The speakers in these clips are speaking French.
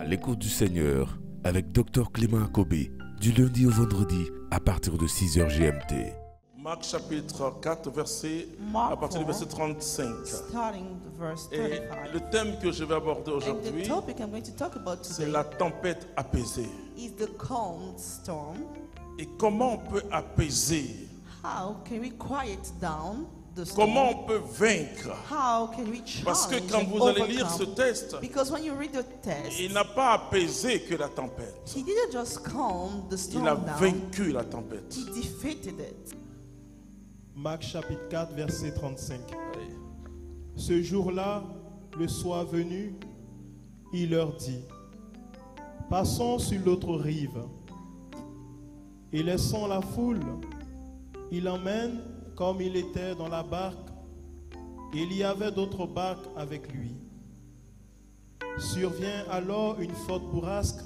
À l'écoute du Seigneur avec Dr Clément Akobé, du lundi au vendredi à partir de 6h GMT. Marc chapitre 4, à partir du verset 35. Et le thème que je vais aborder aujourd'hui, c'est la tempête apaisée. Et comment on peut apaiser? Comment on peut vaincre? Parce que quand vous allez lire ce texte, il n'a pas apaisé que la tempête. Il a vaincu la tempête. Marc chapitre 4, verset 35. Ce jour-là, le soir venu, il leur dit: passons sur l'autre rive. Et laissant la foule, il emmène comme il était dans la barque, et il y avait d'autres barques avec lui. Survient alors une forte bourrasque,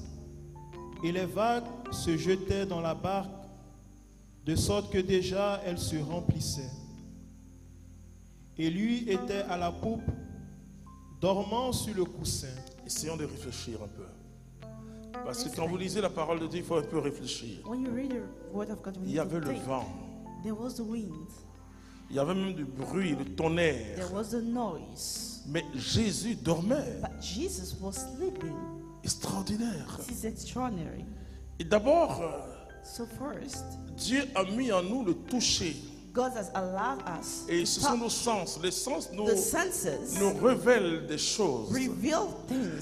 et les vagues se jetaient dans la barque, de sorte que déjà elle se remplissait. Et lui était à la poupe, dormant sur le coussin. Essayons de réfléchir un peu. Parce que quand vous lisez la parole de Dieu, il faut un peu réfléchir. Il y avait le vent. Il y avait même du bruit, le tonnerre. Mais Jésus dormait. Extraordinaire. Et d'abord, Dieu a mis en nous le toucher. Et ce sont nos sens. Les sens nous révèlent des choses.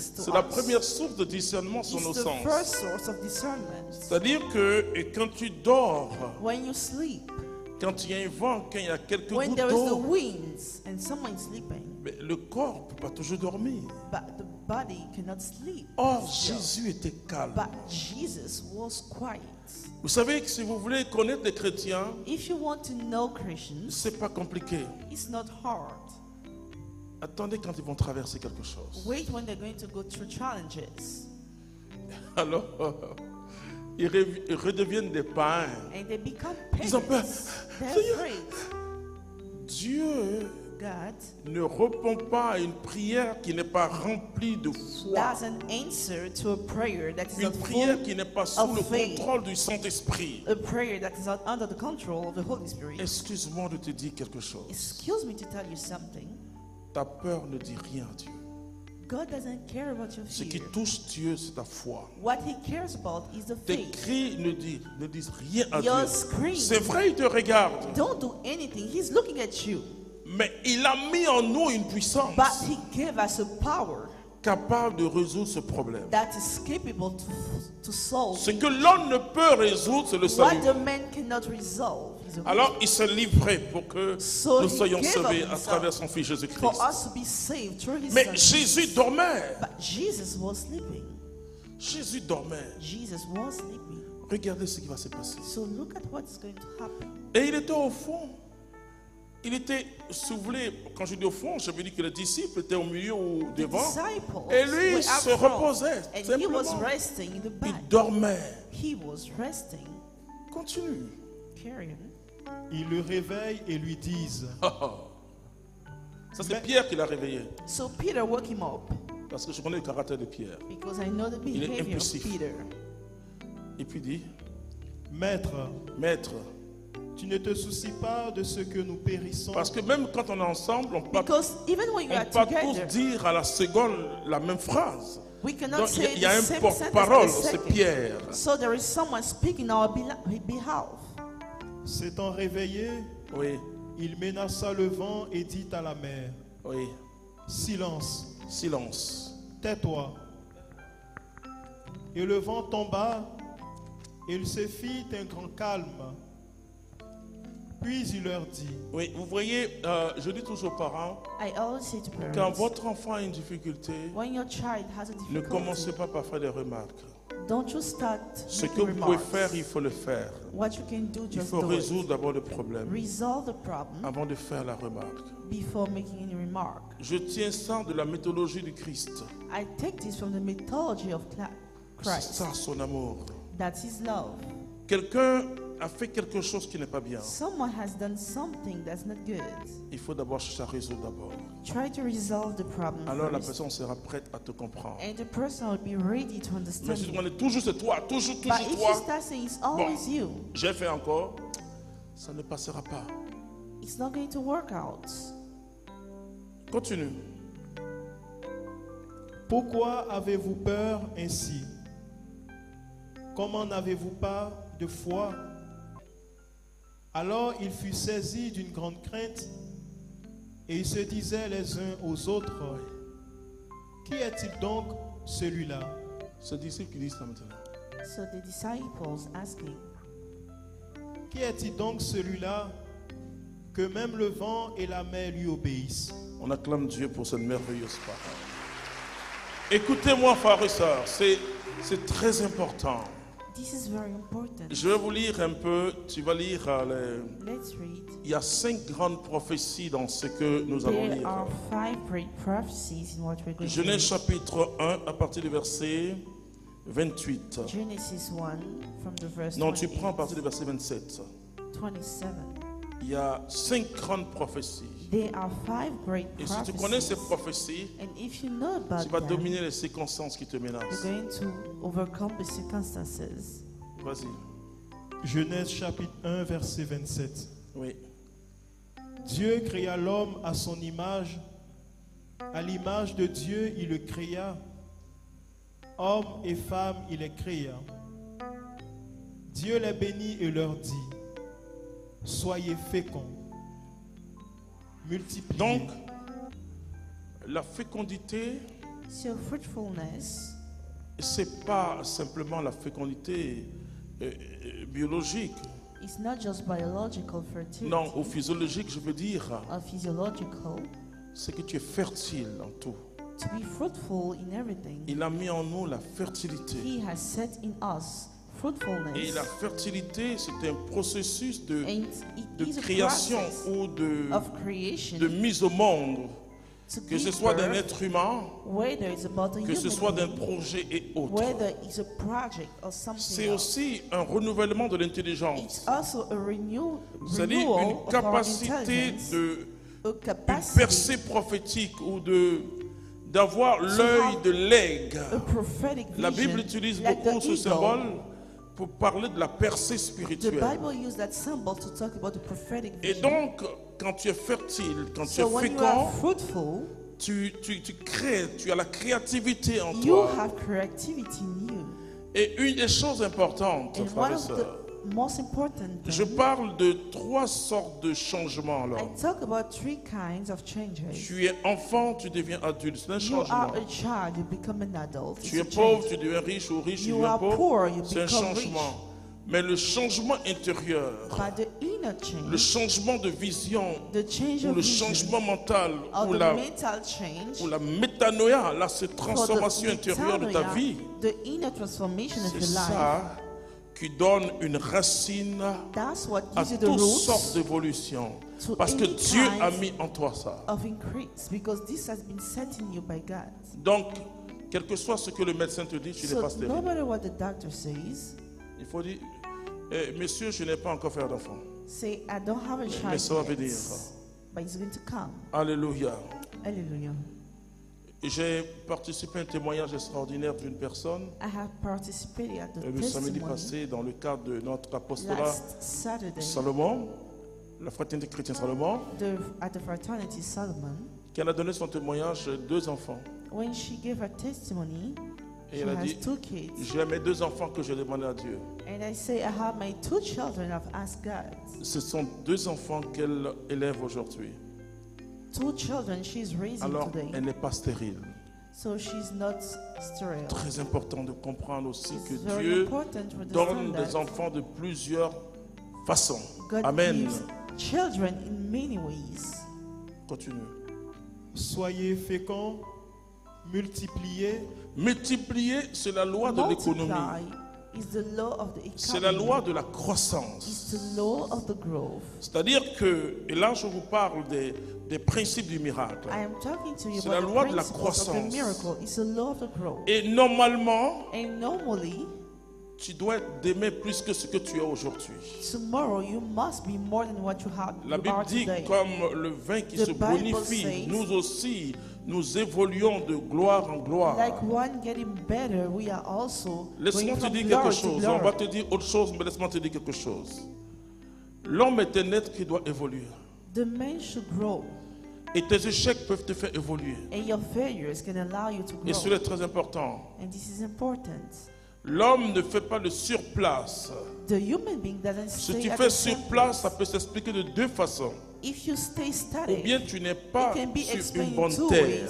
C'est la première source de discernement sur nos sens. C'est-à-dire que quand tu dors, quand il y a un vent, quand il y a quelques gouttes d'eau, mais le corps ne peut pas toujours dormir. Or, Jésus était calme. Vous savez que si vous voulez connaître les chrétiens, c'est pas compliqué. Attendez quand ils vont traverser quelque chose. Alors, ils redeviennent des païens. Ils ont peur. Dieu ne répond pas à une prière qui n'est pas remplie de foi. Une prière qui n'est pas sous le contrôle du Saint-Esprit. Excuse-moi de te dire quelque chose. Ta peur ne dit rien à Dieu. Ce qui touche Dieu, c'est ta foi. Tes cris ne disent rien à Dieu. C'est vrai, il te regarde. Mais il a mis en nous une puissance capable de résoudre ce problème. Ce que l'homme ne peut résoudre, c'est le salut. Alors il s'est livré pour que nous soyons sauvés à travers son Fils Jésus-Christ. Mais Jésus dormait. Jésus dormait. Regardez ce qui va se passer. Et il était au fond. Il était, si vous voulez, quand je dis au fond, je veux dire que les disciples étaient au milieu ou devant. Et lui se reposait. Simplement. Il dormait. Continue. Ils le réveillent et lui disent. Ça c'est Pierre qui l'a réveillé. Parce que je connais le caractère de Pierre. Il est impulsif. Et puis dit: Maître, tu ne te soucies pas de ce que nous périssons. Parce que même quand on est ensemble, on ne peut pas tous dire à la seconde la même phrase. Donc il y a un porte-parole, c'est Pierre. S'étant réveillé, il menaça le vent et dit à la mer: silence, tais-toi. Et le vent tomba, et il se fit un grand calme. Puis il leur dit. Oui, vous voyez, je dis toujours aux parents, quand votre enfant a une difficulté, ne commencez pas par faire des remarques. Ce que vous pouvez faire, il faut le faire. Il faut résoudre d'abord le problème avant de faire la remarque. Je tiens ça de la mythologie du Christ. C'est ça son amour. That's his love. Quelqu'un a fait quelque chose qui n'est pas bien, someone has done something that's not good, il faut d'abord chercher à résoudre d'abord. Try to resolve the problem Alors la first, personne sera prête à te comprendre. and the person will be ready to Mais understand si tu you. demandes toujours c'est toi, toujours But if you toi, start saying it's always you, j'ai fait encore, ça ne passera pas. it's not going to work out. Continue. Pourquoi avez-vous peur ainsi? Comment n'avez-vous pas de foi? Alors il fut saisi d'une grande crainte et ils se disaient les uns aux autres, qui est-il donc celui-là? C'est disciples qui disent ça maintenant. So the disciples asking, Qui est-il donc celui-là que même le vent et la mer lui obéissent? On acclame Dieu pour cette merveilleuse parole. Écoutez-moi, frères et sœurs, c'est très important. this is very important. Je vais vous lire un peu, tu vas lire Let's read. il y a 5 grandes prophéties dans ce que nous allons There lire. are 5 great prophecies in what we're going to Genèse read. chapitre 1 à partir du verset 28. Genesis 1 from the verse Non, tu 28, prends à partir du verset 27. 27. Il y a 5 grandes prophéties. There are 5 great Et si tu connais ces prophecies, prophéties, and if you know about tu vas them, dominer les circonstances qui te you're menacent. going to overcome the circumstances. Vas-y. Genèse chapitre 1 verset 27. Oui. Dieu créa l'homme à son image, à l'image de Dieu il le créa, hommes et femmes il les créa. Dieu les bénit et leur dit, soyez féconds, multipliez. Donc, la fécondité, So fruitfulness c'est pas simplement la fécondité biologique. is not just biological fertility Non, ou physiologique, je veux dire, or physiological. c'est que tu es fertile en tout. To be fruitful in everything, Il a mis en nous la fertilité. He has set in us Et fruitfulness. la fertilité, c'est un processus de And it is a création process ou of creation, de mise au monde, to que ce give soit d'un birth, être humain, whether it's about a que ce human soit d'un being, projet et autres. whether it's a project or C'est something else. aussi un renouvellement de It's l'intelligence, also a c'est-à-dire renewal une of our capacité intelligence, de a une capacity, percée prophétique ou d'avoir l'œil have de l'aigle. a prophetic La vision, Bible utilise like beaucoup the ce eagle. symbole pour parler de la percée The spirituelle. Bible used that symbol to talk about the prophetic Et vision. donc, quand tu es fertile, quand tu So es when you are fécond, fruitful, tu crées, tu as la créativité en you toi. have creativity in you. Et une des choses importantes, And frères one et of sœurs, the most important je things, parle de 3 sortes de changements. Là. I talk about 3 kinds of changes. Tu es enfant, tu deviens adulte. C'est un You are changement. a child, you become an adult. Tu es It's a pauvre, change. tu deviens riche ou riche, tu You deviens are pauvre. poor, you C'est un become changement. Mais le changement intérieur, But the inner le change, changement de vision, the change ou of le vision, changement mental, or ou the la, mental change, ou la métanoïa, là, cette or transformation the intérieure de ta metanoia, vie, the inner transformation of c'est your life. ça qui donne une racine That's what à gives you the toutes roots sortes d'évolutions. to Parce que any Dieu a kinds mis en toi ça. of increase, because this has been set in you by God. Donc, quel que soit ce que le médecin te dit, tu n'es So pas no stérile. matter what the doctor says, Il faut dire, monsieur, je n'ai pas encore fait d'enfant. say, I don't have a Mais child ça va yet, venir. but it's going to come. Alléluia. Hallelujah. J'ai participé à un témoignage extraordinaire d'une personne I have participated at the le samedi testimony passé dans le cadre de notre apostolat last Saturday Salomon, la fraternité chrétienne Salomon, at the fraternity Solomon. qui a donné son témoignage 2 enfants. When she gave her testimony, Et she elle a has dit, 2 kids. j'ai mes 2 enfants que j'ai demandé à Dieu. And I say, I have my 2 children I've asked God. Ce sont 2 enfants qu'elle élève aujourd'hui. 2 children she's raising Alors, today. elle n'est pas stérile. So she's not sterile. Très important de comprendre aussi It's que very Dieu important to understand donne that des enfants de plusieurs façons. God Amen. gives children in many ways. Continue. Soyez féconds, multipliez, Multiplier, c'est la loi de l'économie. Multiply is the law of the economy. C'est la loi de la croissance. It's the law of the growth. C'est-à-dire que, et là je vous parle des principes du miracle. I am talking to you C'est la about loi the de la principles of the croissance. miracle. It's the law of the growth. Et normalement, And normally, tu dois t'aimer plus que ce que tu es aujourd'hui. Tomorrow you must be more than what you have. La Bible dit comme le vin qui se bonifie, nous aussi, nous évoluons de gloire en gloire. Like one getting better, we are also. Laisse-moi te dire quelque chose. On va te dire autre chose, mais laisse-moi te dire quelque chose. L'homme est un être qui doit évoluer. The man should grow. Et tes échecs peuvent te faire évoluer. And your failures can allow you to grow. Et cela est très important. And this is important. L'homme ne fait pas de surplace. The human being doesn't stay Si tu fais surplace, ça peut s'expliquer de deux façons. If you stay static, ou bien tu n'es pas sur une bonne terre.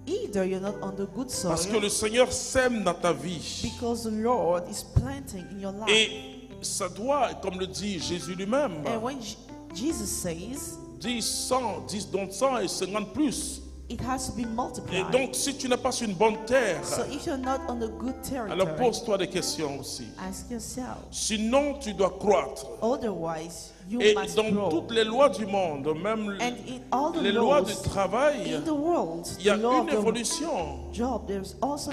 Either you're not on the good soil, parce que le Seigneur sème dans ta vie. Because the Lord is planting in your life. Et ça doit, comme le dit Jésus lui-même, and when Jesus says, 10, 100, 10 dont 100 et 50 plus. It has to be multiplied. Et donc, si tu n'es pas sur une bonne terre, so if you're not on the good territory, alors pose-toi des questions aussi. Ask yourself. Sinon, tu dois croître. Otherwise, you et must dans grow. Toutes les lois du monde, même les lois du travail, il y a une évolution.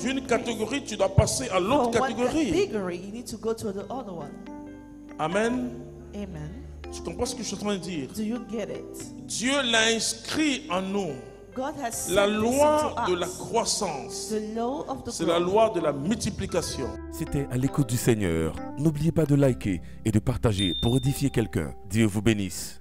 D'une catégorie, tu dois passer à l'autre catégorie. Amen. Amen. Tu comprends ce que je suis en train de dire? Do you get it? Dieu l'a inscrit en nous. God has la loi de la croissance, c'est la loi de la multiplication. C'était à l'écoute du Seigneur. N'oubliez pas de liker et de partager pour édifier quelqu'un. Dieu vous bénisse.